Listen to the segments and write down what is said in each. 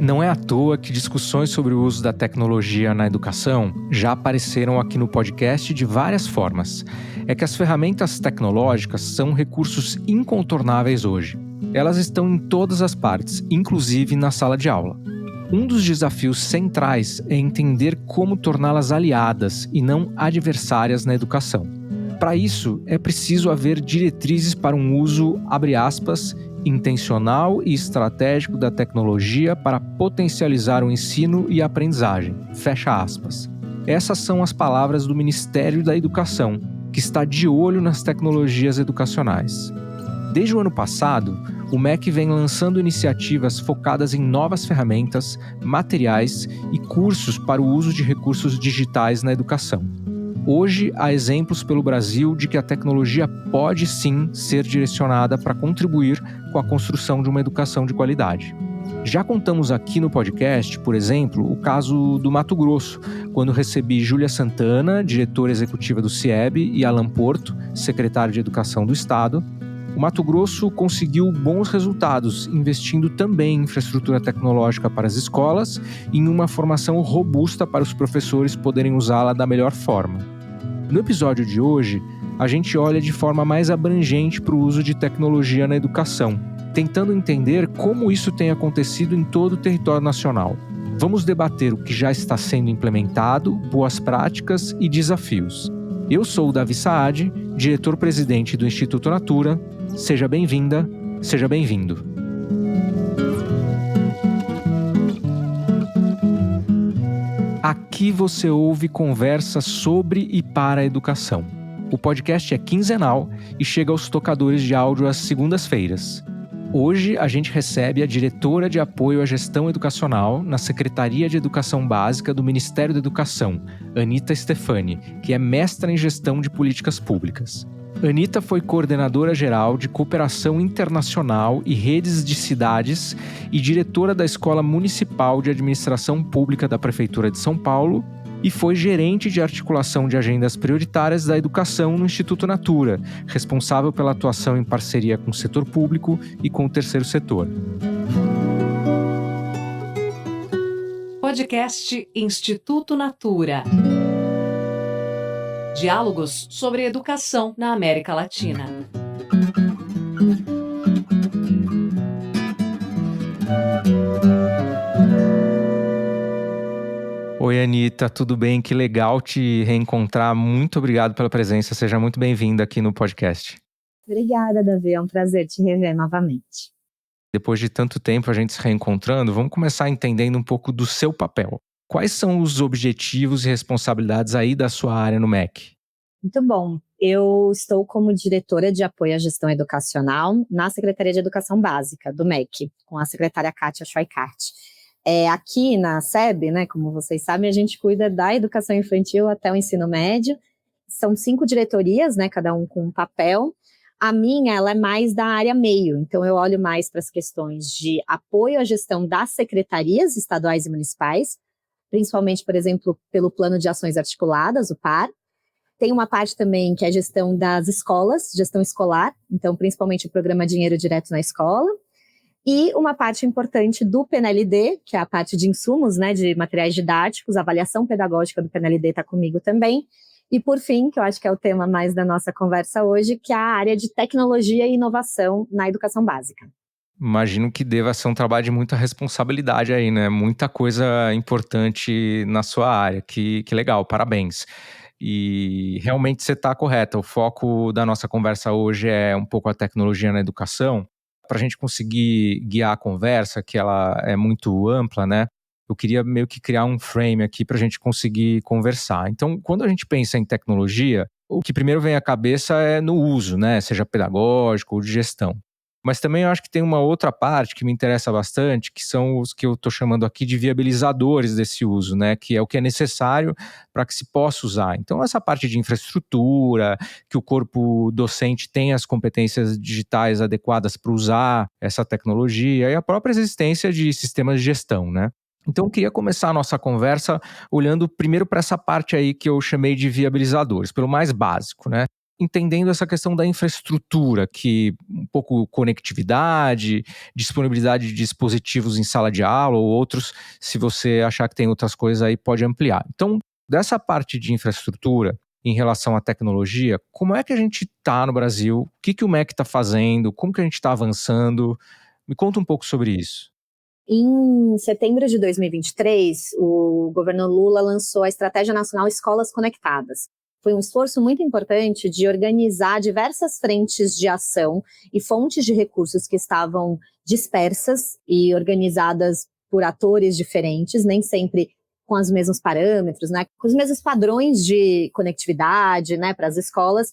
Não é à toa que discussões sobre o uso da tecnologia na educação já apareceram aqui no podcast de várias formas. É que as ferramentas tecnológicas são recursos incontornáveis hoje. Elas estão em todas as partes, inclusive na sala de aula. Um dos desafios centrais é entender como torná-las aliadas e não adversárias na educação. Para isso, é preciso haver diretrizes para um uso, abre aspas, intencional e estratégico da tecnologia para potencializar o ensino e a aprendizagem, fecha aspas. Essas são as palavras do Ministério da Educação, que está de olho nas tecnologias educacionais. Desde o ano passado, o MEC vem lançando iniciativas focadas em novas ferramentas, materiais e cursos para o uso de recursos digitais na educação. Hoje, há exemplos pelo Brasil de que a tecnologia pode sim ser direcionada para contribuir com a construção de uma educação de qualidade. Já contamos aqui no podcast, por exemplo, o caso do Mato Grosso, quando recebi Júlia Santana, diretora executiva do CIEB, e Alan Porto, secretário de Educação do Estado. O Mato Grosso conseguiu bons resultados, investindo também em infraestrutura tecnológica para as escolas e em uma formação robusta para os professores poderem usá-la da melhor forma. No episódio de hoje, a gente olha de forma mais abrangente para o uso de tecnologia na educação, tentando entender como isso tem acontecido em todo o território nacional. Vamos debater o que já está sendo implementado, boas práticas e desafios. Eu sou o Davi Saad, diretor-presidente do Instituto Natura. Seja bem-vinda, seja bem-vindo. Aqui você ouve conversas sobre e para a educação. O podcast é quinzenal e chega aos tocadores de áudio às segundas-feiras. Hoje a gente recebe a diretora de apoio à gestão educacional na Secretaria de Educação Básica do Ministério da Educação, Anita Stefani, que é mestra em gestão de políticas públicas. Anita foi coordenadora geral de cooperação internacional e redes de cidades e diretora da Escola Municipal de Administração Pública da Prefeitura de São Paulo e foi gerente de articulação de agendas prioritárias da educação no Instituto Natura, responsável pela atuação em parceria com o setor público e com o terceiro setor. Podcast Instituto Natura. Diálogos sobre educação na América Latina. Oi, Anita, tudo bem? Que legal te reencontrar. Muito obrigado pela presença. Seja muito bem-vinda aqui no podcast. Obrigada, Davi. É um prazer te rever novamente. Depois de tanto tempo a gente se reencontrando, vamos começar entendendo um pouco do seu papel. Quais são os objetivos e responsabilidades aí da sua área no MEC? Muito bom. Eu estou como diretora de apoio à gestão educacional na Secretaria de Educação Básica do MEC, com a secretária Kátia Schweikart. Aqui na SEB, né, como vocês sabem, a gente cuida da educação infantil até o ensino médio. São 5 diretorias, né, cada um com um papel. A minha, ela é mais da área meio, então eu olho mais para as questões de apoio à gestão das secretarias estaduais e municipais, principalmente, por exemplo, pelo Plano de Ações Articuladas, o PAR. Tem uma parte também que é a gestão das escolas, gestão escolar, então principalmente o programa Dinheiro Direto na Escola. E uma parte importante do PNLD, que é a parte de insumos, né, de materiais didáticos, a avaliação pedagógica do PNLD está comigo também. E por fim, que eu acho que é o tema mais da nossa conversa hoje, que é a área de tecnologia e inovação na educação básica. Imagino que deva ser um trabalho de muita responsabilidade aí, né? Muita coisa importante na sua área. Que legal, parabéns. E realmente você está correta. O foco da nossa conversa hoje é um pouco a tecnologia na educação. Para a gente conseguir guiar a conversa, que ela é muito ampla, né? Eu queria meio que criar um frame aqui para a gente conseguir conversar. Então, quando a gente pensa em tecnologia, o que primeiro vem à cabeça é no uso, né? Seja pedagógico ou de gestão. Mas também eu acho que tem uma outra parte que me interessa bastante, que são os que eu estou chamando aqui de viabilizadores desse uso, né? Que é o que é necessário para que se possa usar. Então, essa parte de infraestrutura, que o corpo docente tenha as competências digitais adequadas para usar essa tecnologia e a própria existência de sistemas de gestão, né? Então, eu queria começar a nossa conversa olhando primeiro para essa parte aí que eu chamei de viabilizadores, pelo mais básico, né? entendendo essa questão da infraestrutura, que um pouco conectividade, disponibilidade de dispositivos em sala de aula ou outros, se você achar que tem outras coisas aí, pode ampliar. Então, dessa parte de infraestrutura, em relação à tecnologia, como é que a gente está no Brasil? O que o MEC está fazendo? Como que a gente está avançando? Me conta um pouco sobre isso. Em setembro de 2023, o governo Lula lançou a Estratégia Nacional Escolas Conectadas. Foi um esforço muito importante de organizar diversas frentes de ação e fontes de recursos que estavam dispersas e organizadas por atores diferentes, nem sempre com os mesmos parâmetros, né, com os mesmos padrões de conectividade, né, para as escolas.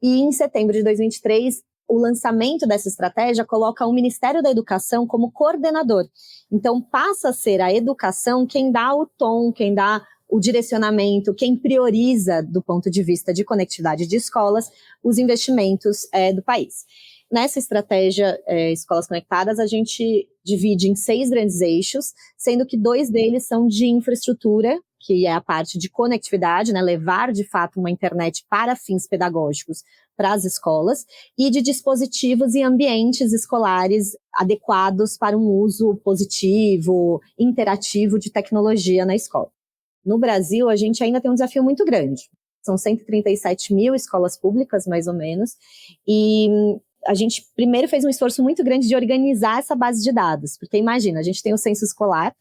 E em setembro de 2023, o lançamento dessa estratégia coloca o Ministério da Educação como coordenador. Então, passa a ser a educação quem dá o tom, quem dá o direcionamento, quem prioriza, do ponto de vista de conectividade de escolas, os investimentos do país. Nessa estratégia Escolas Conectadas, a gente divide em 6 grandes eixos, sendo que 2 deles são de infraestrutura, que é a parte de conectividade, né, levar de fato uma internet para fins pedagógicos para as escolas, e de dispositivos e ambientes escolares adequados para um uso positivo, interativo de tecnologia na escola. No Brasil, a gente ainda tem um desafio muito grande. São 137 mil escolas públicas, mais ou menos, e a gente primeiro fez um esforço muito grande de organizar essa base de dados, porque imagina, a gente tem o censo escolar,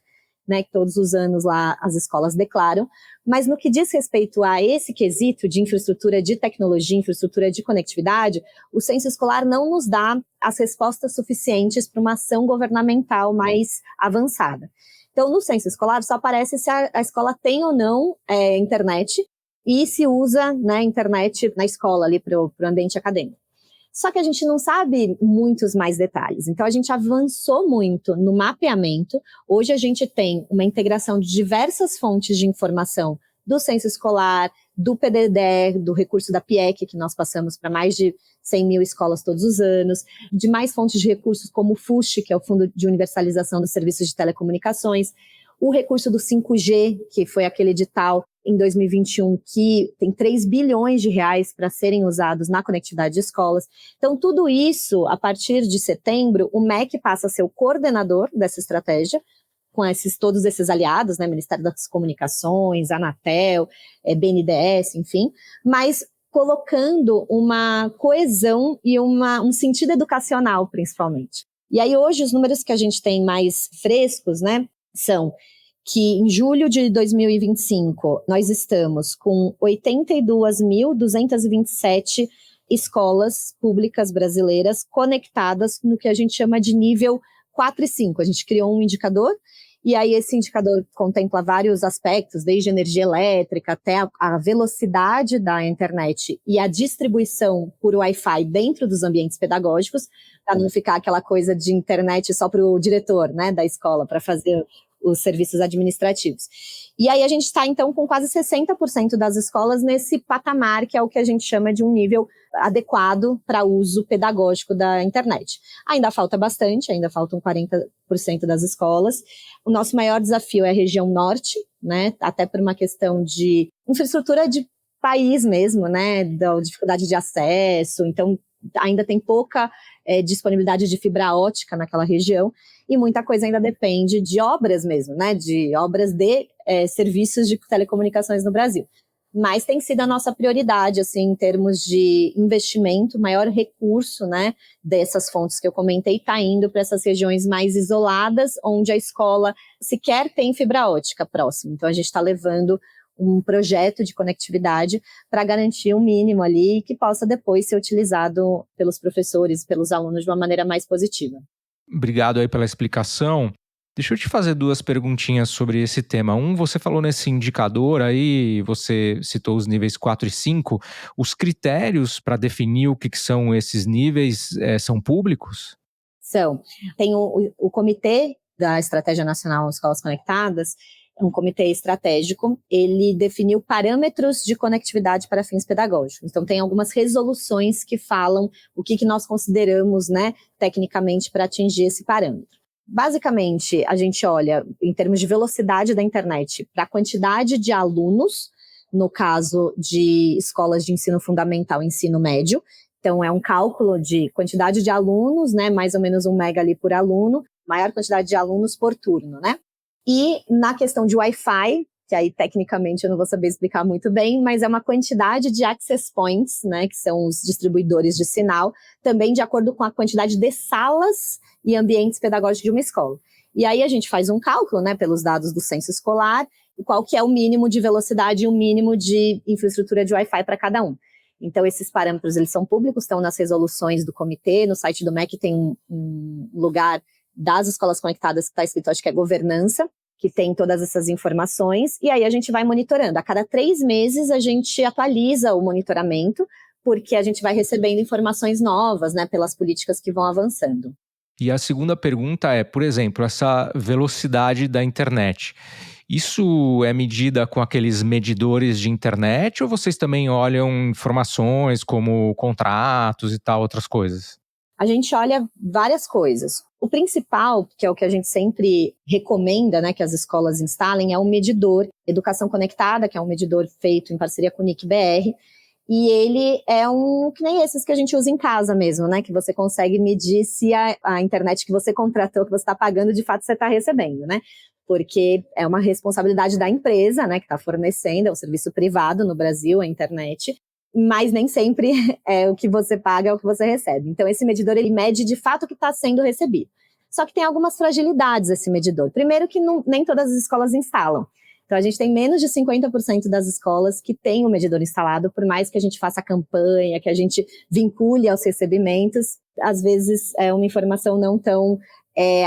né, que todos os anos lá as escolas declaram, mas no que diz respeito a esse quesito de infraestrutura de tecnologia, infraestrutura de conectividade, o censo escolar não nos dá as respostas suficientes para uma ação governamental mais avançada. Então, no censo escolar só aparece se a escola tem ou não internet e se usa, né, internet na escola ali para o ambiente acadêmico. Só que a gente não sabe muitos mais detalhes. Então, a gente avançou muito no mapeamento. Hoje, a gente tem uma integração de diversas fontes de informação do censo escolar, do PDD, do recurso da PIEC, que nós passamos para mais de 100 mil escolas todos os anos, de mais fontes de recursos como o FUST, que é o Fundo de Universalização dos Serviços de Telecomunicações, o recurso do 5G, que foi aquele edital em 2021, que tem 3 bilhões de reais para serem usados na conectividade de escolas. Então, tudo isso, a partir de setembro, o MEC passa a ser o coordenador dessa estratégia, com todos esses aliados, né, Ministério das Comunicações, Anatel, BNDES, enfim, mas colocando uma coesão e um sentido educacional, principalmente. E aí, hoje, os números que a gente tem mais frescos, né, são que em julho de 2025, nós estamos com 82.227 escolas públicas brasileiras conectadas no que a gente chama de nível 4 e 5. A gente criou um indicador, e aí esse indicador contempla vários aspectos, desde energia elétrica até a velocidade da internet e a distribuição por Wi-Fi dentro dos ambientes pedagógicos, para não ficar aquela coisa de internet só para o diretor, né, da escola, para fazer os serviços administrativos. E aí a gente está, então, com quase 60% das escolas nesse patamar, que é o que a gente chama de um nível adequado para uso pedagógico da internet. Ainda falta bastante, ainda faltam 40% das escolas. O nosso maior desafio é a região norte, né, até por uma questão de infraestrutura de país mesmo, né, da dificuldade de acesso, então ainda tem pouca disponibilidade de fibra ótica naquela região, e muita coisa ainda depende de obras mesmo, né, de obras de serviços de telecomunicações no Brasil. Mas tem sido a nossa prioridade, assim, em termos de investimento, maior recurso, né, dessas fontes que eu comentei, está indo para essas regiões mais isoladas, onde a escola sequer tem fibra ótica próxima. Então, a gente está levando um projeto de conectividade para garantir um mínimo ali que possa depois ser utilizado pelos professores, pelos alunos de uma maneira mais positiva. Obrigado aí pela explicação. Deixa eu te fazer 2 perguntinhas sobre esse tema. Você falou nesse indicador aí, você citou os níveis 4 e 5. Os critérios para definir o que são esses níveis são públicos? São. Tem o Comitê da Estratégia Nacional Escolas Conectadas, um comitê estratégico, ele definiu parâmetros de conectividade para fins pedagógicos. Então, tem algumas resoluções que falam o que nós consideramos, né, tecnicamente para atingir esse parâmetro. Basicamente, a gente olha, em termos de velocidade da internet, para a quantidade de alunos, no caso de escolas de ensino fundamental e ensino médio. Então, é um cálculo de quantidade de alunos, né, mais ou menos 1 mega ali por aluno, maior quantidade de alunos por turno, né? E na questão de Wi-Fi, que aí tecnicamente eu não vou saber explicar muito bem, mas é uma quantidade de access points, né, que são os distribuidores de sinal, também de acordo com a quantidade de salas e ambientes pedagógicos de uma escola. E aí a gente faz um cálculo, né, pelos dados do censo escolar, qual que é o mínimo de velocidade e o mínimo de infraestrutura de Wi-Fi para cada um. Então, esses parâmetros, eles são públicos, estão nas resoluções do comitê, no site do MEC tem um lugar das escolas conectadas que está escrito, acho que é governança, que tem todas essas informações, e aí a gente vai monitorando. A cada 3 meses a gente atualiza o monitoramento, porque a gente vai recebendo informações novas, né, pelas políticas que vão avançando. E a segunda pergunta é, por exemplo, essa velocidade da internet. Isso é medida com aqueles medidores de internet ou vocês também olham informações como contratos e tal, outras coisas? A gente olha várias coisas. O principal, que é o que a gente sempre recomenda, né, que as escolas instalem, é um medidor Educação Conectada, que é um medidor feito em parceria com o NIC-BR, e ele é que nem esses que a gente usa em casa mesmo, né, que você consegue medir se a internet que você contratou, que você está pagando, de fato você está recebendo, né, porque é uma responsabilidade da empresa, né, que está fornecendo, é um serviço privado no Brasil, a internet, mas nem sempre é o que você paga, é o que você recebe. Então, esse medidor, ele mede de fato o que está sendo recebido. Só que tem algumas fragilidades esse medidor. Primeiro que nem todas as escolas instalam. Então, a gente tem menos de 50% das escolas que têm o medidor instalado, por mais que a gente faça campanha, que a gente vincule aos recebimentos, às vezes é uma informação não tão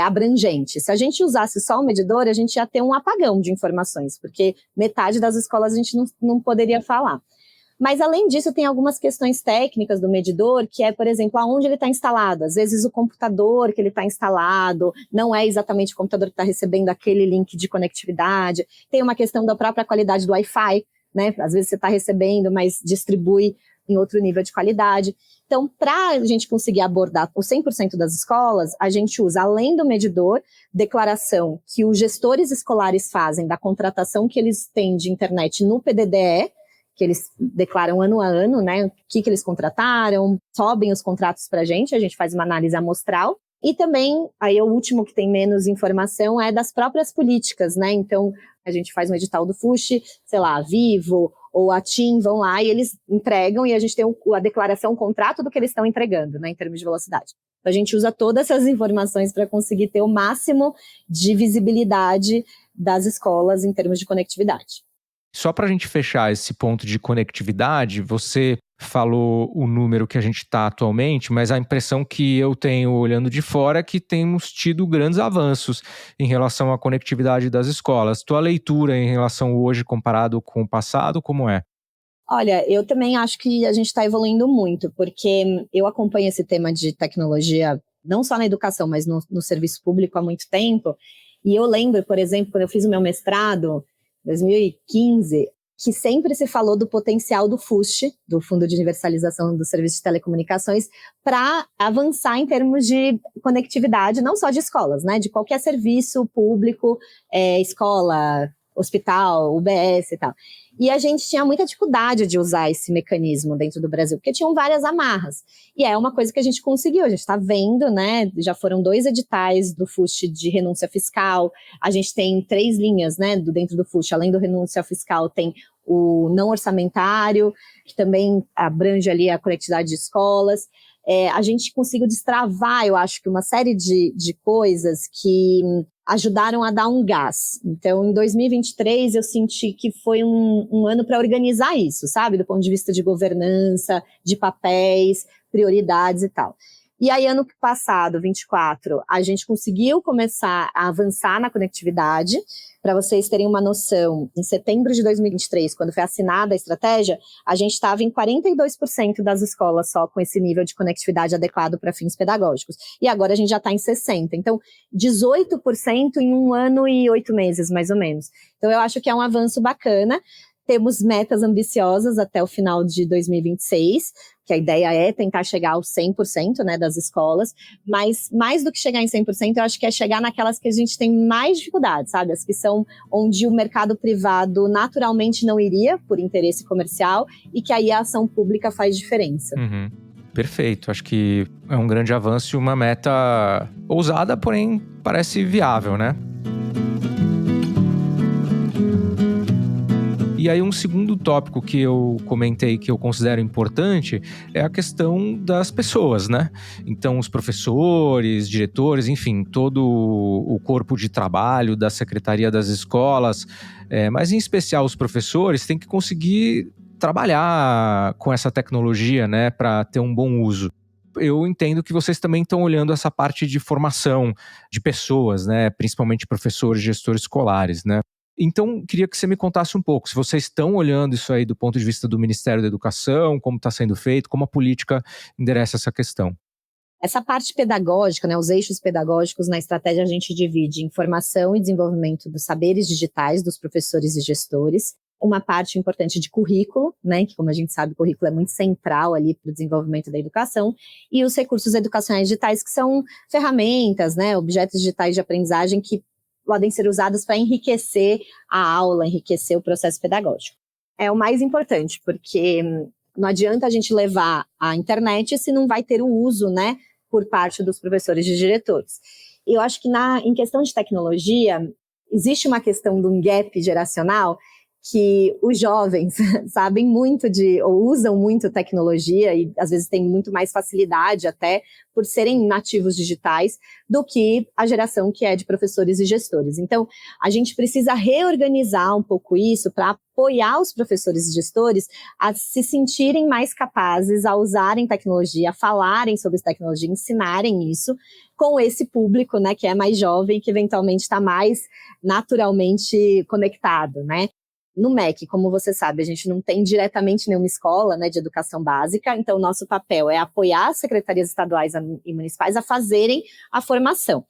abrangente. Se a gente usasse só o medidor, a gente ia ter um apagão de informações, porque metade das escolas a gente não poderia falar. Mas, além disso, tem algumas questões técnicas do medidor, que é, por exemplo, aonde ele está instalado. Às vezes, o computador que ele está instalado não é exatamente o computador que está recebendo aquele link de conectividade. Tem uma questão da própria qualidade do Wi-Fi, né? Às vezes, você está recebendo, mas distribui em outro nível de qualidade. Então, para a gente conseguir abordar o 100% das escolas, a gente usa, além do medidor, declaração que os gestores escolares fazem da contratação que eles têm de internet no PDDE, que eles declaram ano a ano, né, o que eles contrataram, sobem os contratos para a gente faz uma análise amostral, e também, aí o último que tem menos informação é das próprias políticas, né, então a gente faz um edital do FUSH, sei lá, a Vivo ou a TIM vão lá e eles entregam e a gente tem a declaração, o contrato do que eles estão entregando, né, em termos de velocidade. Então a gente usa todas essas informações para conseguir ter o máximo de visibilidade das escolas em termos de conectividade. Só para a gente fechar esse ponto de conectividade, você falou o número que a gente está atualmente, mas a impressão que eu tenho olhando de fora é que temos tido grandes avanços em relação à conectividade das escolas. Tua leitura em relação hoje comparado com o passado, como é? Olha, eu também acho que a gente está evoluindo muito, porque eu acompanho esse tema de tecnologia, não só na educação, mas no serviço público há muito tempo, e eu lembro, por exemplo, quando eu fiz o meu mestrado, 2015, que sempre se falou do potencial do FUSH, do Fundo de Universalização dos Serviços de Telecomunicações, para avançar em termos de conectividade, não só de escolas, né, de qualquer serviço público, escola, hospital, UBS e tal. E a gente tinha muita dificuldade de usar esse mecanismo dentro do Brasil, porque tinham várias amarras. E é uma coisa que a gente conseguiu, a gente está vendo, né? Já foram 2 editais do FUSH de renúncia fiscal, a gente tem 3 linhas, né, dentro do FUSH, além do renúncia fiscal, tem o não orçamentário, que também abrange ali a conectividade de escolas. A gente conseguiu destravar, eu acho que uma série de coisas que ajudaram a dar um gás. Então, em 2023, eu senti que foi um ano para organizar isso, sabe? Do ponto de vista de governança, de papéis, prioridades e tal. E aí, ano passado, 24, a gente conseguiu começar a avançar na conectividade. Para vocês terem uma noção, em setembro de 2023, quando foi assinada a estratégia, a gente estava em 42% das escolas só com esse nível de conectividade adequado para fins pedagógicos. E agora a gente já está em 60%. Então, 18% em 1 ano e 8 meses, mais ou menos. Então, eu acho que é um avanço bacana. Temos metas ambiciosas até o final de 2026, que a ideia é tentar chegar aos 100%, né, das escolas, mas mais do que chegar em 100%, eu acho que é chegar naquelas que a gente tem mais dificuldade, sabe? As que são onde o mercado privado naturalmente não iria, por interesse comercial, e que aí a ação pública faz diferença. Uhum. Perfeito, acho que é um grande avanço e uma meta ousada, porém parece viável, né? E aí um segundo tópico que eu comentei que eu considero importante é a questão das pessoas, né? Então os professores, diretores, enfim, todo o corpo de trabalho da Secretaria das Escolas, mas em especial os professores, têm que conseguir trabalhar com essa tecnologia, né, para ter um bom uso. Eu entendo que vocês também estão olhando essa parte de formação de pessoas, né, principalmente professores, gestores escolares, né? Então, queria que você me contasse um pouco, se vocês estão olhando isso aí do ponto de vista do Ministério da Educação, como está sendo feito, como a política endereça essa questão. Essa parte pedagógica, né, os eixos pedagógicos na estratégia a gente divide em formação e desenvolvimento dos saberes digitais dos professores e gestores, uma parte importante de currículo, né, que como a gente sabe, o currículo é muito central ali para o desenvolvimento da educação, e os recursos educacionais digitais, que são ferramentas, né, objetos digitais de aprendizagem que podem ser usados para enriquecer a aula, enriquecer o processo pedagógico. É o mais importante, porque não adianta a gente levar a internet se não vai ter o uso, né, por parte dos professores e diretores. E eu acho que em questão de tecnologia, existe uma questão de um gap geracional que os jovens sabem muito ou usam muito tecnologia e às vezes têm muito mais facilidade até por serem nativos digitais do que a geração que é de professores e gestores. Então, a gente precisa reorganizar um pouco isso para apoiar os professores e gestores a se sentirem mais capazes a usarem tecnologia, a falarem sobre tecnologia, ensinarem isso com esse público, né, que é mais jovem, que eventualmente está mais naturalmente conectado, né? No MEC, como você sabe, a gente não tem diretamente nenhuma escola, né, de educação básica, então o nosso papel é apoiar as secretarias estaduais e municipais a fazerem a formação.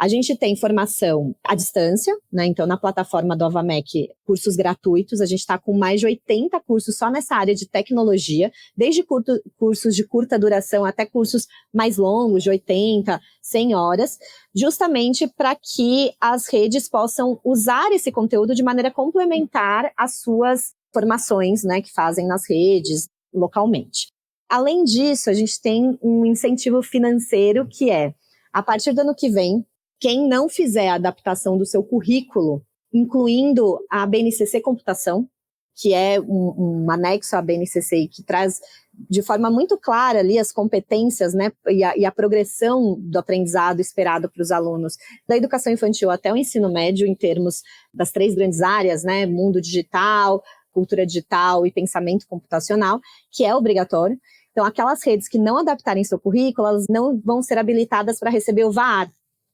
A gente tem formação à distância, né? Então na plataforma do AvaMec, cursos gratuitos, a gente está com mais de 80 cursos só nessa área de tecnologia, desde cursos de curta duração até cursos mais longos, de 80, 100 horas, justamente para que as redes possam usar esse conteúdo de maneira complementar às suas formações, né, que fazem nas redes, localmente. Além disso, a gente tem um incentivo financeiro que é, a partir do ano que vem, quem não fizer a adaptação do seu currículo, incluindo a BNCC Computação, que é um anexo à BNCC que traz de forma muito clara ali as competências, né, e a progressão do aprendizado esperado para os alunos da educação infantil até o ensino médio, em termos das 3 grandes áreas, né, mundo digital, cultura digital e pensamento computacional, que é obrigatório. Então, aquelas redes que não adaptarem seu currículo, elas não vão ser habilitadas para receber o VAR,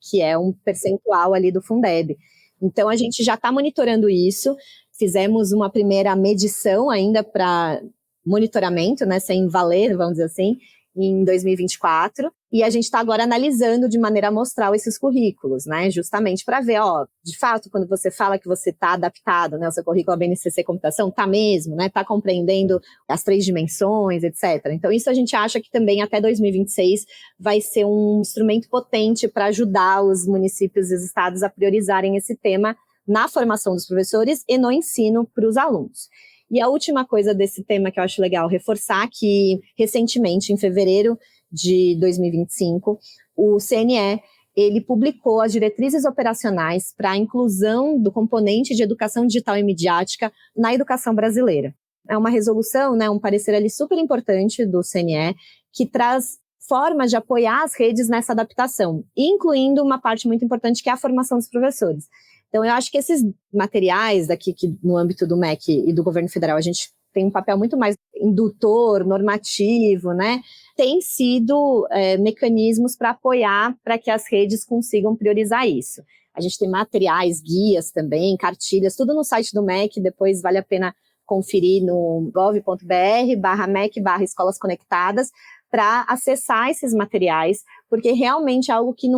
que é um percentual ali do Fundeb. Então, a gente já está monitorando isso, fizemos uma primeira medição ainda para monitoramento, né, sem valer, vamos dizer assim, em 2024, e a gente está agora analisando de maneira amostral esses currículos, né, justamente para ver, de fato, quando você fala que você está adaptado, né, o seu currículo à BNCC Computação, está mesmo, né, está compreendendo as 3 dimensões, etc. Então, isso a gente acha que também até 2026 vai ser um instrumento potente para ajudar os municípios e os estados a priorizarem esse tema na formação dos professores e no ensino para os alunos. E a última coisa desse tema que eu acho legal reforçar, que recentemente, em fevereiro de 2025, o CNE, ele publicou as diretrizes operacionais para a inclusão do componente de educação digital e midiática na educação brasileira. É uma resolução, né, um parecer ali super importante do CNE, que traz formas de apoiar as redes nessa adaptação, incluindo uma parte muito importante que é a formação dos professores. Então, eu acho que esses materiais daqui, que no âmbito do MEC e do governo federal, a gente tem um papel muito mais indutor, normativo, né? Tem sido mecanismos para apoiar para que as redes consigam priorizar isso. A gente tem materiais, guias também, cartilhas, tudo no site do MEC, depois vale a pena conferir no gov.br/MEC/escolas conectadas, para acessar esses materiais, porque realmente é algo que a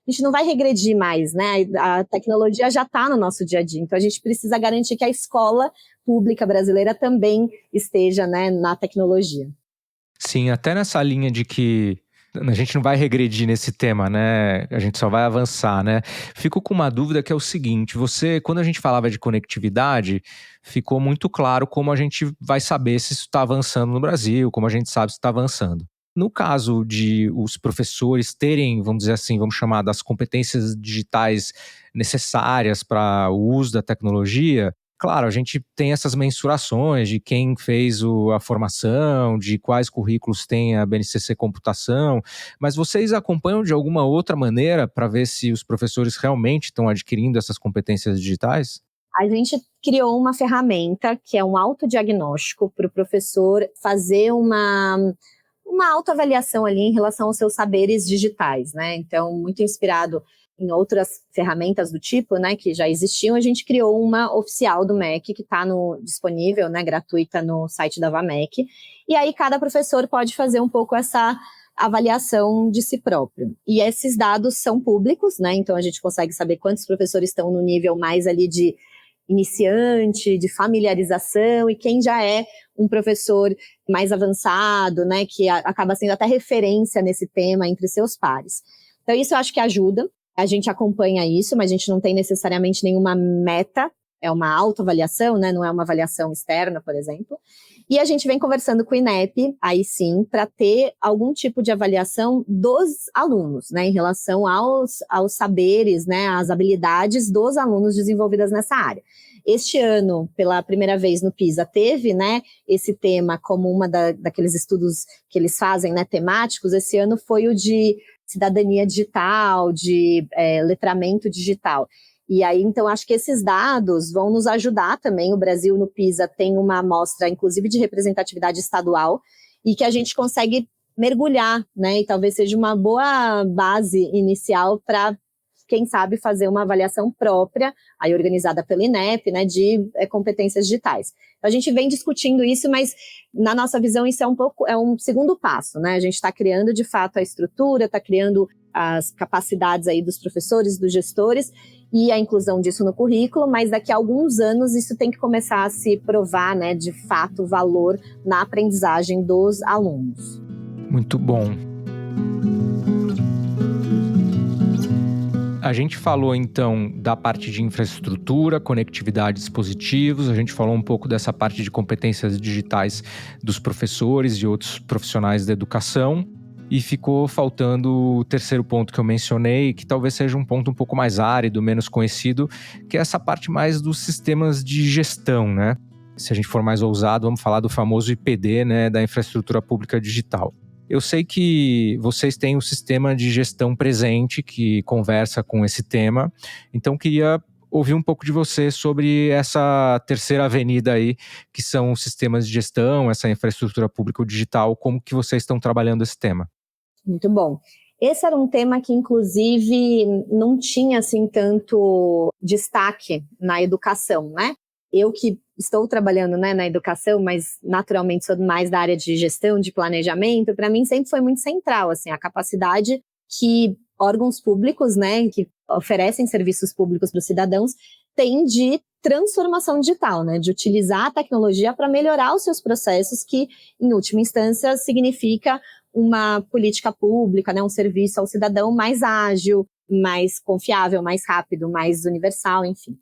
gente não vai regredir mais, né? A tecnologia já está no nosso dia a dia, então a gente precisa garantir que a escola pública brasileira também esteja, né, na tecnologia. Sim, até nessa linha de que a gente não vai regredir nesse tema, né? A gente só vai avançar, né? Fico com uma dúvida que é o seguinte: quando a gente falava de conectividade, ficou muito claro como a gente vai saber se isso está avançando no Brasil, como a gente sabe se está avançando. No caso de os professores terem, vamos dizer assim, vamos chamar das competências digitais necessárias para o uso da tecnologia, claro, a gente tem essas mensurações de quem fez a formação, de quais currículos tem a BNCC Computação, mas vocês acompanham de alguma outra maneira para ver se os professores realmente estão adquirindo essas competências digitais? A gente criou uma ferramenta que é um autodiagnóstico para o professor fazer uma autoavaliação ali em relação aos seus saberes digitais, né? Então, muito inspirado em outras ferramentas do tipo, né, que já existiam, a gente criou uma oficial do MEC que está disponível, né, gratuita no site da VAMEC, e aí cada professor pode fazer um pouco essa avaliação de si próprio. E esses dados são públicos, né, então a gente consegue saber quantos professores estão no nível mais ali de iniciante, de familiarização, e quem já é um professor mais avançado, né, que acaba sendo até referência nesse tema entre seus pares. Então isso eu acho que ajuda. A gente acompanha isso, mas a gente não tem necessariamente nenhuma meta, é uma autoavaliação, né? Não é uma avaliação externa, por exemplo. E a gente vem conversando com o INEP, aí sim, para ter algum tipo de avaliação dos alunos, né? Em relação aos saberes, né? Às habilidades dos alunos desenvolvidas nessa área. Este ano, pela primeira vez no PISA, teve, né, esse tema como uma daqueles estudos que eles fazem, né, temáticos. Esse ano foi o de cidadania digital, de letramento digital. E aí, então, acho que esses dados vão nos ajudar também. O Brasil, no PISA, tem uma amostra, inclusive, de representatividade estadual, e que a gente consegue mergulhar, né? E talvez seja uma boa base inicial para, quem sabe, fazer uma avaliação própria, aí organizada pelo INEP, né, de competências digitais. Então, a gente vem discutindo isso, mas na nossa visão isso é um segundo passo, né? A gente está criando de fato a estrutura, está criando as capacidades aí dos professores, dos gestores e a inclusão disso no currículo, mas daqui a alguns anos isso tem que começar a se provar, né, de fato, valor na aprendizagem dos alunos. Muito bom. A gente falou, então, da parte de infraestrutura, conectividade de dispositivos, a gente falou um pouco dessa parte de competências digitais dos professores e outros profissionais da educação, e ficou faltando o terceiro ponto que eu mencionei, que talvez seja um ponto um pouco mais árido, menos conhecido, que é essa parte mais dos sistemas de gestão, né? Se a gente for mais ousado, vamos falar do famoso IPD, né, da infraestrutura pública digital. Eu sei que vocês têm um sistema de gestão presente que conversa com esse tema, então queria ouvir um pouco de você sobre essa terceira avenida aí, que são os sistemas de gestão, essa infraestrutura pública digital, como que vocês estão trabalhando esse tema? Muito bom. Esse era um tema que, inclusive, não tinha, assim, tanto destaque na educação, né? Eu que estou trabalhando, né, na educação, mas naturalmente sou mais da área de gestão, de planejamento, para mim sempre foi muito central, assim, a capacidade que órgãos públicos, né, que oferecem serviços públicos para os cidadãos, têm de transformação digital, né, de utilizar a tecnologia para melhorar os seus processos, que, em última instância, significa uma política pública, né, um serviço ao cidadão mais ágil, mais confiável, mais rápido, mais universal, enfim.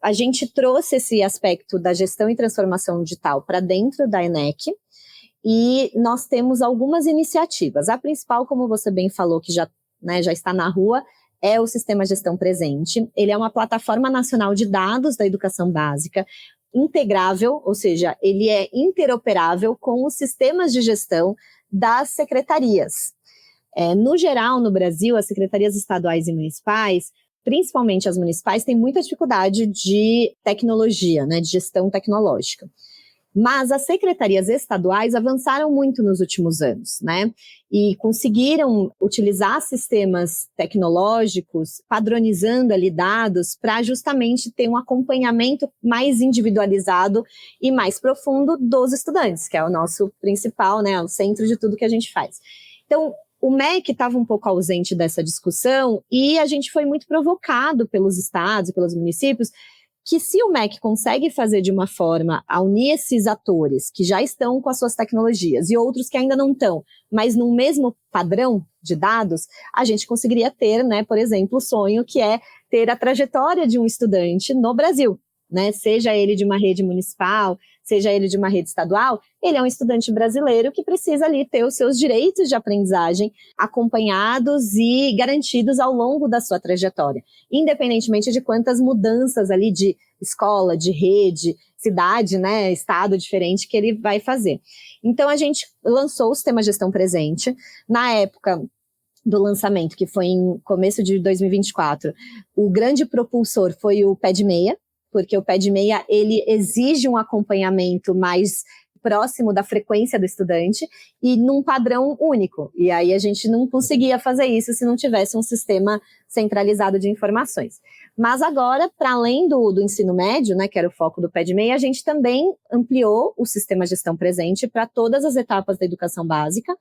A gente trouxe esse aspecto da gestão e transformação digital para dentro da ENEC e nós temos algumas iniciativas. A principal, como você bem falou, que já está na rua, é o Sistema Gestão Presente. Ele é uma plataforma nacional de dados da educação básica, integrável, ou seja, ele é interoperável com os sistemas de gestão das secretarias. No geral, no Brasil, as secretarias estaduais e municipais, principalmente as municipais, têm muita dificuldade de tecnologia, né, de gestão tecnológica. Mas as secretarias estaduais avançaram muito nos últimos anos, né, e conseguiram utilizar sistemas tecnológicos, padronizando ali dados para justamente ter um acompanhamento mais individualizado e mais profundo dos estudantes, que é o nosso principal, né, o centro de tudo que a gente faz. Então, O MEC estava um pouco ausente dessa discussão e a gente foi muito provocado pelos estados e pelos municípios que se o MEC consegue fazer de uma forma a unir esses atores que já estão com as suas tecnologias e outros que ainda não estão, mas no mesmo padrão de dados, a gente conseguiria ter, né, por exemplo, o sonho que é ter a trajetória de um estudante no Brasil, né, seja ele de uma rede municipal, seja ele de uma rede estadual, ele é um estudante brasileiro que precisa ali ter os seus direitos de aprendizagem acompanhados e garantidos ao longo da sua trajetória, independentemente de quantas mudanças ali de escola, de rede, cidade, né, estado diferente que ele vai fazer. Então, a gente lançou o Sistema Gestão Presente. Na época do lançamento, que foi em começo de 2024, o grande propulsor foi o PED-6, porque o PED-6, ele exige um acompanhamento mais próximo da frequência do estudante e num padrão único. E aí a gente não conseguia fazer isso se não tivesse um sistema centralizado de informações. Mas agora, para além do ensino médio, né, que era o foco do PED-6, a gente também ampliou o sistema Gestão Presente para todas as etapas da educação básica,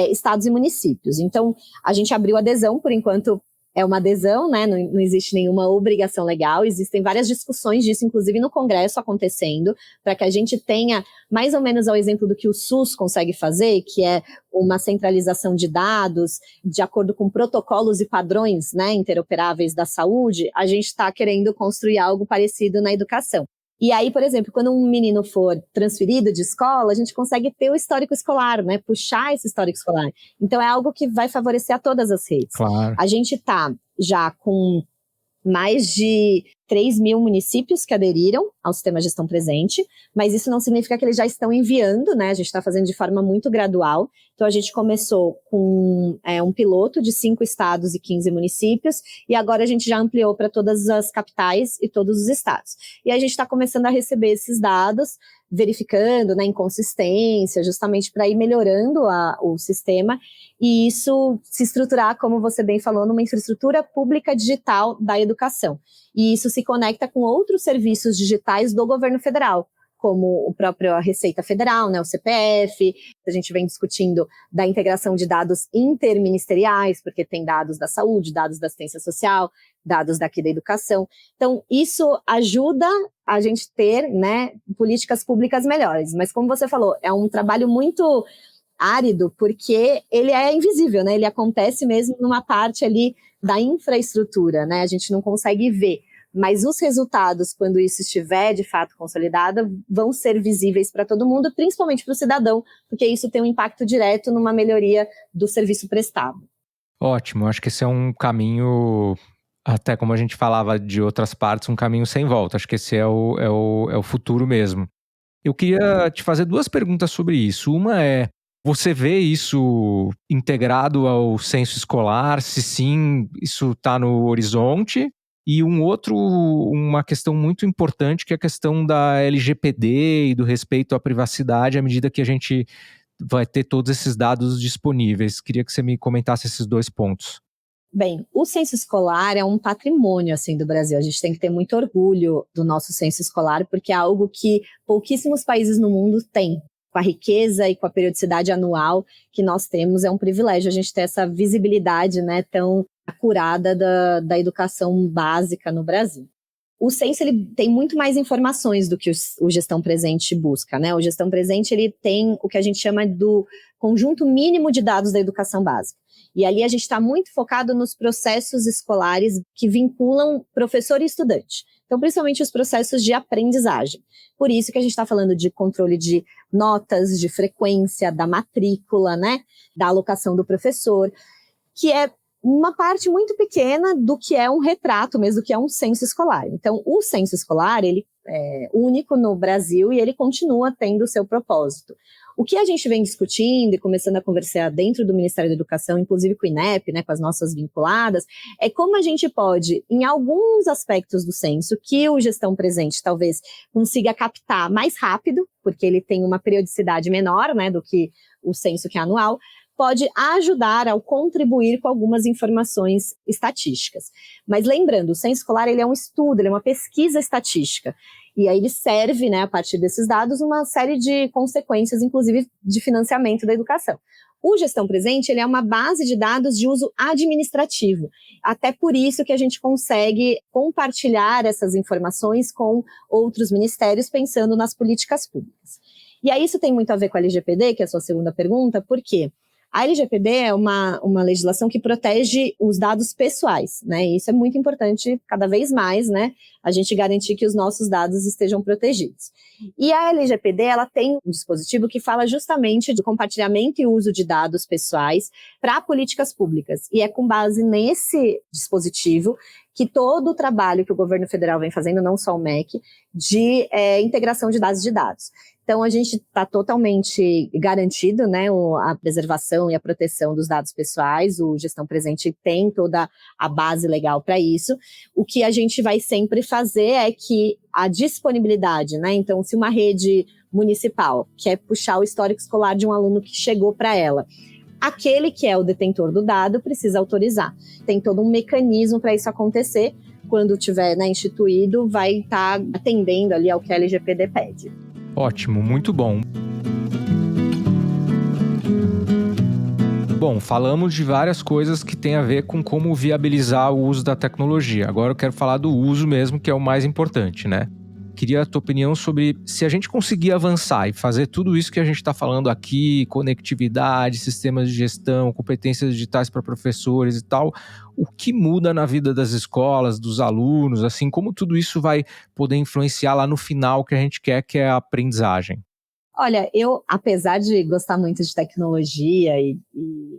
estados e municípios. Então, a gente abriu adesão, por enquanto, é uma adesão, né? Não existe nenhuma obrigação legal, existem várias discussões disso, inclusive no Congresso acontecendo, para que a gente tenha mais ou menos ao exemplo do que o SUS consegue fazer, que é uma centralização de dados, de acordo com protocolos e padrões, né, interoperáveis da saúde, a gente está querendo construir algo parecido na educação. E aí, por exemplo, quando um menino for transferido de escola, a gente consegue ter o histórico escolar, né? Puxar esse histórico escolar. Então, é algo que vai favorecer a todas as redes. Claro. A gente está já com mais de 3 mil municípios que aderiram ao Sistema Gestão Presente, mas isso não significa que eles já estão enviando, né? A gente está fazendo de forma muito gradual. Então, a gente começou com um piloto de 5 estados e 15 municípios, e agora a gente já ampliou para todas as capitais e todos os estados. E a gente está começando a receber esses dados, verificando, né, inconsistência, justamente para ir melhorando o sistema, e isso se estruturar, como você bem falou, numa infraestrutura pública digital da educação. E isso se conecta com outros serviços digitais do governo federal, como o próprio Receita Federal, né, o CPF. A gente vem discutindo da integração de dados interministeriais, porque tem dados da saúde, dados da assistência social, dados daqui da educação. Então, isso ajuda a gente ter, né, políticas públicas melhores. Mas, como você falou, é um trabalho muito árido, porque ele é invisível, né? Ele acontece mesmo numa parte ali da infraestrutura, né? A gente não consegue ver. Mas os resultados, quando isso estiver de fato consolidado, vão ser visíveis para todo mundo, principalmente para o cidadão, porque isso tem um impacto direto numa melhoria do serviço prestado. Ótimo, acho que esse é um caminho, até como a gente falava de outras partes, um caminho sem volta. Acho que esse é o futuro mesmo. Eu queria te fazer 2 perguntas sobre isso. Uma é, você vê isso integrado ao censo escolar? Se sim, isso está no horizonte? E uma questão muito importante, que é a questão da LGPD e do respeito à privacidade à medida que a gente vai ter todos esses dados disponíveis. Queria que você me comentasse esses 2 pontos. Bem, o censo escolar é um patrimônio, assim, do Brasil. A gente tem que ter muito orgulho do nosso censo escolar, porque é algo que pouquíssimos países no mundo têm. Com a riqueza e com a periodicidade anual que nós temos, é um privilégio a gente ter essa visibilidade, né, tão acurada da educação básica no Brasil. O censo, ele tem muito mais informações do que o Gestão Presente busca, né? O Gestão Presente, ele tem o que a gente chama do conjunto mínimo de dados da educação básica. E ali a gente está muito focado nos processos escolares que vinculam professor e estudante. Então, principalmente os processos de aprendizagem. Por isso que a gente está falando de controle de notas, de frequência, da matrícula, né? Da alocação do professor, que é uma parte muito pequena do que é um retrato mesmo, do que é um censo escolar. Então, o censo escolar, ele é único no Brasil e ele continua tendo o seu propósito. O que a gente vem discutindo e começando a conversar dentro do Ministério da Educação, inclusive com o INEP, né, com as nossas vinculadas, é como a gente pode, em alguns aspectos do censo, que o Gestão Presente talvez consiga captar mais rápido, porque ele tem uma periodicidade menor, né, do que o censo que é anual, pode ajudar ao contribuir com algumas informações estatísticas. Mas lembrando, o censo escolar, ele é um estudo, ele é uma pesquisa estatística. E aí ele serve, né, a partir desses dados, uma série de consequências, inclusive de financiamento da educação. O Gestão Presente, ele é uma base de dados de uso administrativo. Até por isso que a gente consegue compartilhar essas informações com outros ministérios, pensando nas políticas públicas. E aí isso tem muito a ver com a LGPD, que é a sua segunda pergunta, por quê? A LGPD é uma legislação que protege os dados pessoais, né? E isso é muito importante, cada vez mais, né? A gente garantir que os nossos dados estejam protegidos. E a LGPD, ela tem um dispositivo que fala justamente de compartilhamento e uso de dados pessoais para políticas públicas. E é com base nesse dispositivo que todo o trabalho que o governo federal vem fazendo, não só o MEC, de integração de dados. Então, a gente está totalmente garantido, né, a preservação e a proteção dos dados pessoais. O Gestão Presente tem toda a base legal para isso. O que a gente vai sempre fazer é que a disponibilidade, né, então, se uma rede municipal quer puxar o histórico escolar de um aluno que chegou para ela, aquele que é o detentor do dado precisa autorizar. Tem todo um mecanismo para isso acontecer. Quando tiver, né, instituído, vai estar atendendo ali ao que a LGPD pede. Ótimo, muito bom. Bom, falamos de várias coisas que têm a ver com como viabilizar o uso da tecnologia. Agora eu quero falar do uso mesmo, que é o mais importante, né? Queria a tua opinião sobre se a gente conseguir avançar e fazer tudo isso que a gente está falando aqui, conectividade, sistemas de gestão, competências digitais para professores e tal, o que muda na vida das escolas, dos alunos, assim, como tudo isso vai poder influenciar lá no final que a gente quer, que é a aprendizagem? Olha, eu, apesar de gostar muito de tecnologia e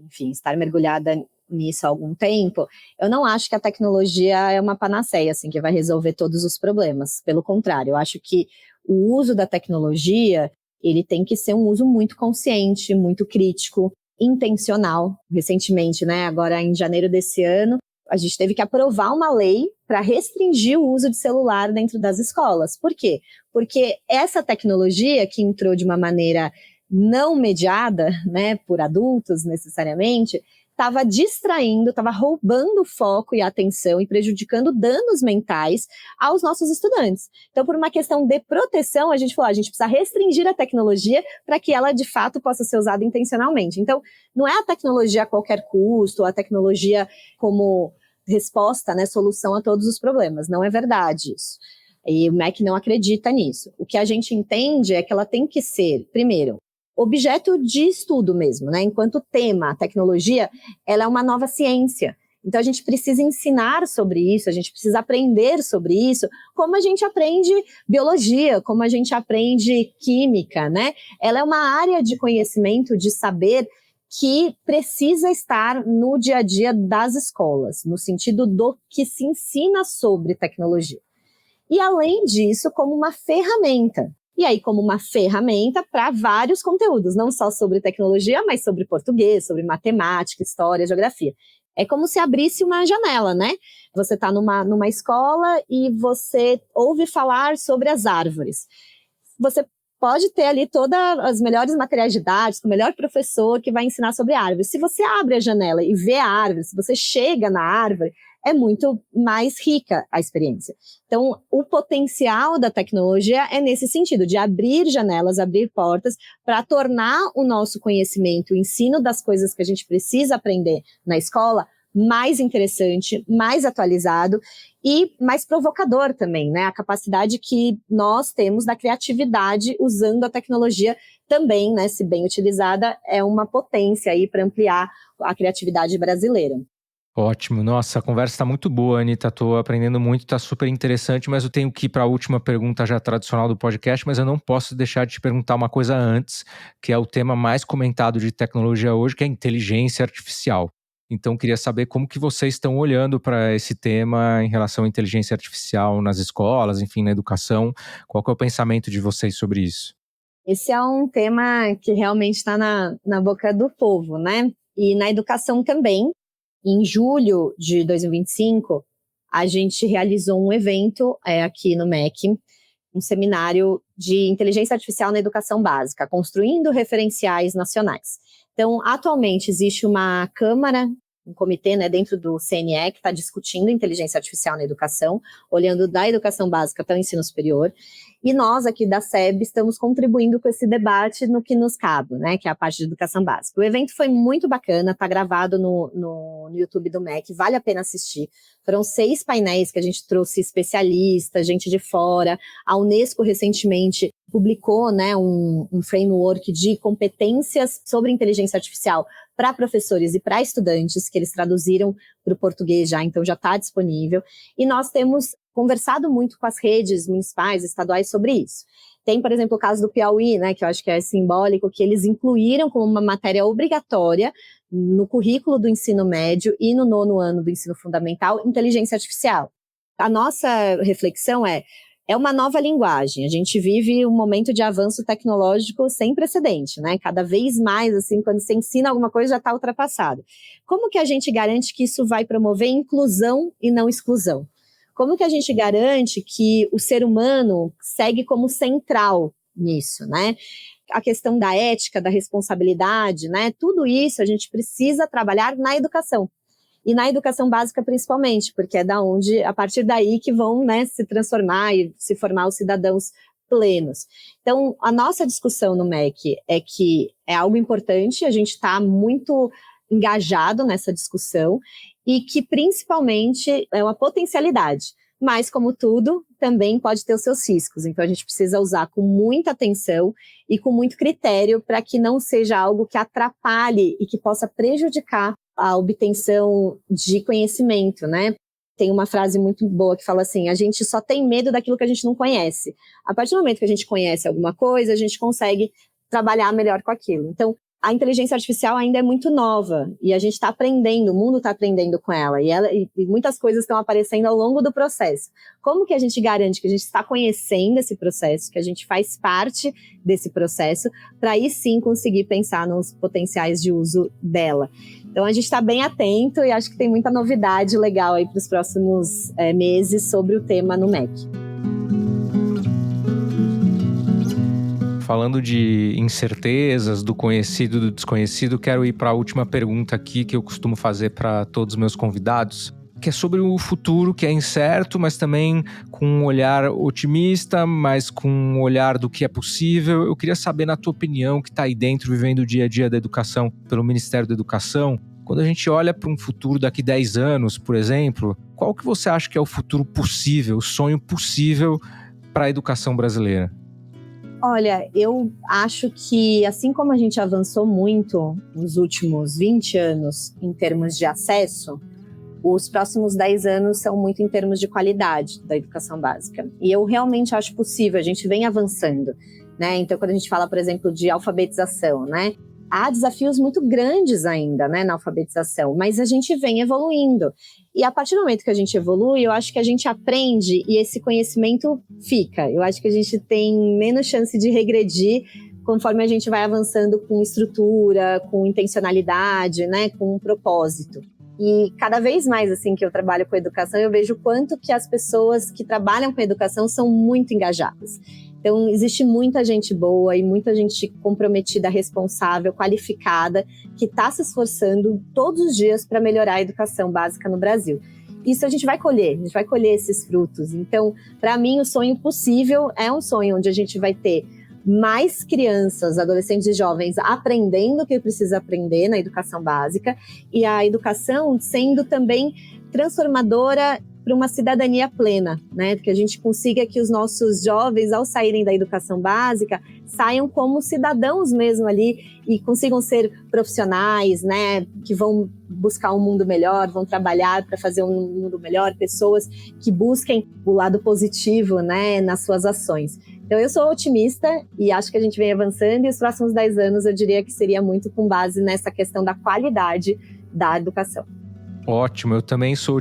enfim, estar mergulhada nisso há algum tempo, eu não acho que a tecnologia é uma panaceia, assim, que vai resolver todos os problemas. Pelo contrário, eu acho que o uso da tecnologia, ele tem que ser um uso muito consciente, muito crítico, intencional. Recentemente, né, agora em janeiro desse ano, a gente teve que aprovar uma lei para restringir o uso de celular dentro das escolas. Por quê? Porque essa tecnologia que entrou de uma maneira não mediada, né, por adultos necessariamente, estava distraindo, estava roubando o foco e a atenção e prejudicando danos mentais aos nossos estudantes. Então, por uma questão de proteção, a gente falou, a gente precisa restringir a tecnologia para que ela, de fato, possa ser usada intencionalmente. Então, não é a tecnologia a qualquer custo, a tecnologia como resposta, né, solução a todos os problemas. Não é verdade isso. E o MEC não acredita nisso. O que a gente entende é que ela tem que ser, primeiro, objeto de estudo mesmo, né? Enquanto tema, a tecnologia, ela é uma nova ciência. Então, a gente precisa ensinar sobre isso, a gente precisa aprender sobre isso, como a gente aprende biologia, como a gente aprende química, né? Ela é uma área de conhecimento, de saber, que precisa estar no dia a dia das escolas, no sentido do que se ensina sobre tecnologia. E, além disso, como uma ferramenta. E aí, como uma ferramenta para vários conteúdos, não só sobre tecnologia, mas sobre português, sobre matemática, história, geografia. É como se abrisse uma janela, né? Você está numa escola e você ouve falar sobre as árvores. Você pode ter ali todos os melhores materiais didáticos, o melhor professor que vai ensinar sobre árvores. Se você abre a janela e vê a árvore, se você chega na árvore, é muito mais rica a experiência. Então, o potencial da tecnologia é nesse sentido, de abrir janelas, abrir portas, para tornar o nosso conhecimento, o ensino das coisas que a gente precisa aprender na escola, mais interessante, mais atualizado e mais provocador também, né? A capacidade que nós temos da criatividade usando a tecnologia também, né? Se bem utilizada, é uma potência aí para ampliar a criatividade brasileira. Ótimo. Nossa, a conversa está muito boa, Anitta. Estou aprendendo muito, está super interessante, mas eu tenho que ir para a última pergunta já tradicional do podcast, mas eu não posso deixar de te perguntar uma coisa antes, que é o tema mais comentado de tecnologia hoje, que é a inteligência artificial. Então, queria saber como que vocês estão olhando para esse tema em relação à inteligência artificial nas escolas, enfim, na educação. Qual que é o pensamento de vocês sobre isso? Esse é um tema que realmente está na boca do povo, né? E na educação também. Em julho de 2025, a gente realizou um evento aqui no MEC, um seminário de inteligência artificial na educação básica, construindo referenciais nacionais. Então, atualmente existe uma Câmara comitê, né, dentro do CNE que está discutindo inteligência artificial na educação, olhando da educação básica até o ensino superior. E nós aqui da SEB estamos contribuindo com esse debate no que nos cabe, né, que é a parte de educação básica. O evento foi muito bacana, está gravado no YouTube do MEC, vale a pena assistir. Foram 6 painéis que a gente trouxe especialistas, gente de fora. A Unesco recentemente publicou, né, um framework de competências sobre inteligência artificial para professores e para estudantes, que eles traduziram para o português já, então já está disponível. E nós temos conversado muito com as redes municipais, estaduais sobre isso. Tem, por exemplo, o caso do Piauí, né, que eu acho que é simbólico, que eles incluíram como uma matéria obrigatória no currículo do ensino médio e no 9º ano do ensino fundamental, inteligência artificial. A nossa reflexão é uma nova linguagem. A gente vive um momento de avanço tecnológico sem precedente, né? Cada vez mais, assim, quando você ensina alguma coisa, já está ultrapassado. Como que a gente garante que isso vai promover inclusão e não exclusão? Como que a gente garante que o ser humano segue como central nisso, né? A questão da ética, da responsabilidade, né? Tudo isso a gente precisa trabalhar na educação. E na educação básica principalmente, porque é a partir daí que vão, né, se transformar e se formar os cidadãos plenos. Então, a nossa discussão no MEC é que é algo importante, a gente está muito engajado nessa discussão e que principalmente é uma potencialidade. Mas, como tudo, também pode ter os seus riscos. Então, a gente precisa usar com muita atenção e com muito critério para que não seja algo que atrapalhe e que possa prejudicar a obtenção de conhecimento, né? Tem uma frase muito boa que fala assim, a gente só tem medo daquilo que a gente não conhece. A partir do momento que a gente conhece alguma coisa, a gente consegue trabalhar melhor com aquilo. Então, a inteligência artificial ainda é muito nova e a gente está aprendendo, o mundo está aprendendo com ela e muitas coisas estão aparecendo ao longo do processo. Como que a gente garante que a gente está conhecendo esse processo, que a gente faz parte desse processo, para aí sim conseguir pensar nos potenciais de uso dela? Então a gente está bem atento e acho que tem muita novidade legal aí para os próximos meses sobre o tema no MEC. Falando de incertezas, do conhecido, do desconhecido, quero ir para a última pergunta aqui que eu costumo fazer para todos os meus convidados, que é sobre o futuro, que é incerto, mas também com um olhar otimista, mas com um olhar do que é possível. Eu queria saber, na tua opinião, que está aí dentro, vivendo o dia a dia da educação pelo Ministério da Educação, quando a gente olha para um futuro daqui 10 anos, por exemplo, qual que você acha que é o futuro possível, o sonho possível para a educação brasileira? Olha, eu acho que assim como a gente avançou muito nos últimos 20 anos em termos de acesso, os próximos 10 anos são muito em termos de qualidade da educação básica. E eu realmente acho possível, a gente vem avançando, né? Então, quando a gente fala, por exemplo, de alfabetização, né? Há desafios muito grandes ainda, né, na alfabetização, mas a gente vem evoluindo. E a partir do momento que a gente evolui, eu acho que a gente aprende e esse conhecimento fica. Eu acho que a gente tem menos chance de regredir conforme a gente vai avançando com estrutura, com intencionalidade, né, com um propósito. E cada vez mais, assim, que eu trabalho com educação, eu vejo o quanto que as pessoas que trabalham com educação são muito engajadas. Então, existe muita gente boa e muita gente comprometida, responsável, qualificada, que está se esforçando todos os dias para melhorar a educação básica no Brasil. Isso a gente vai colher esses frutos. Então, para mim, o sonho possível é um sonho onde a gente vai ter mais crianças, adolescentes e jovens aprendendo o que precisa aprender na educação básica e a educação sendo também transformadora para uma cidadania plena, né? Que a gente consiga que os nossos jovens, ao saírem da educação básica, saiam como cidadãos mesmo ali e consigam ser profissionais, né? Que vão buscar um mundo melhor, vão trabalhar para fazer um mundo melhor, pessoas que busquem o lado positivo, né? Nas suas ações. Então, eu sou otimista e acho que a gente vem avançando e os próximos 10 anos eu diria que seria muito com base nessa questão da qualidade da educação. Ótimo, eu também sou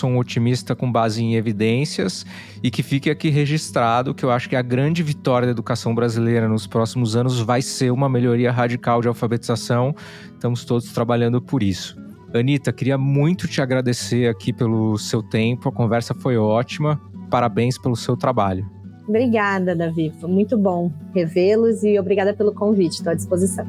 um otimista com base em evidências e que fique aqui registrado que eu acho que a grande vitória da educação brasileira nos próximos anos vai ser uma melhoria radical de alfabetização. Estamos todos trabalhando por isso. Anita, queria muito te agradecer aqui pelo seu tempo, a conversa foi ótima, parabéns pelo seu trabalho. Obrigada, Davi, foi muito bom revê-los e obrigada pelo convite, estou à disposição.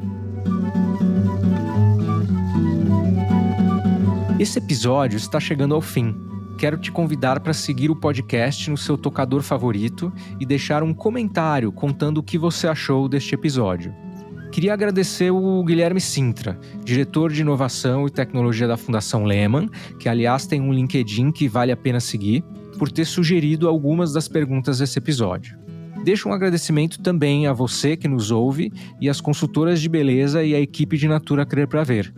Esse episódio está chegando ao fim. Quero te convidar para seguir o podcast no seu tocador favorito e deixar um comentário contando o que você achou deste episódio. Queria agradecer o Guilherme Sintra, diretor de inovação e tecnologia da Fundação Lehman, que aliás tem um LinkedIn que vale a pena seguir, por ter sugerido algumas das perguntas desse episódio. Deixo um agradecimento também a você que nos ouve e às consultoras de beleza e à equipe de Natura Crer Pra Ver.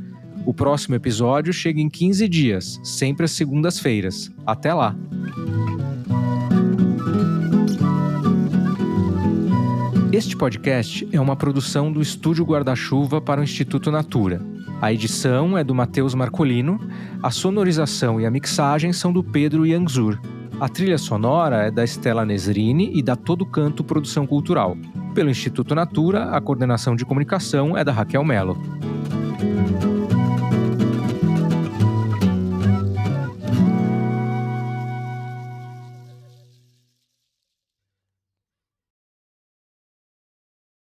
O próximo episódio chega em 15 dias, sempre às segundas-feiras. Até lá! Este podcast é uma produção do Estúdio Guarda-Chuva para o Instituto Natura. A edição é do Matheus Marcolino, a sonorização e a mixagem são do Pedro Ianzur. A trilha sonora é da Estela Nesrini e da Todo Canto Produção Cultural. Pelo Instituto Natura, a coordenação de comunicação é da Raquel Mello.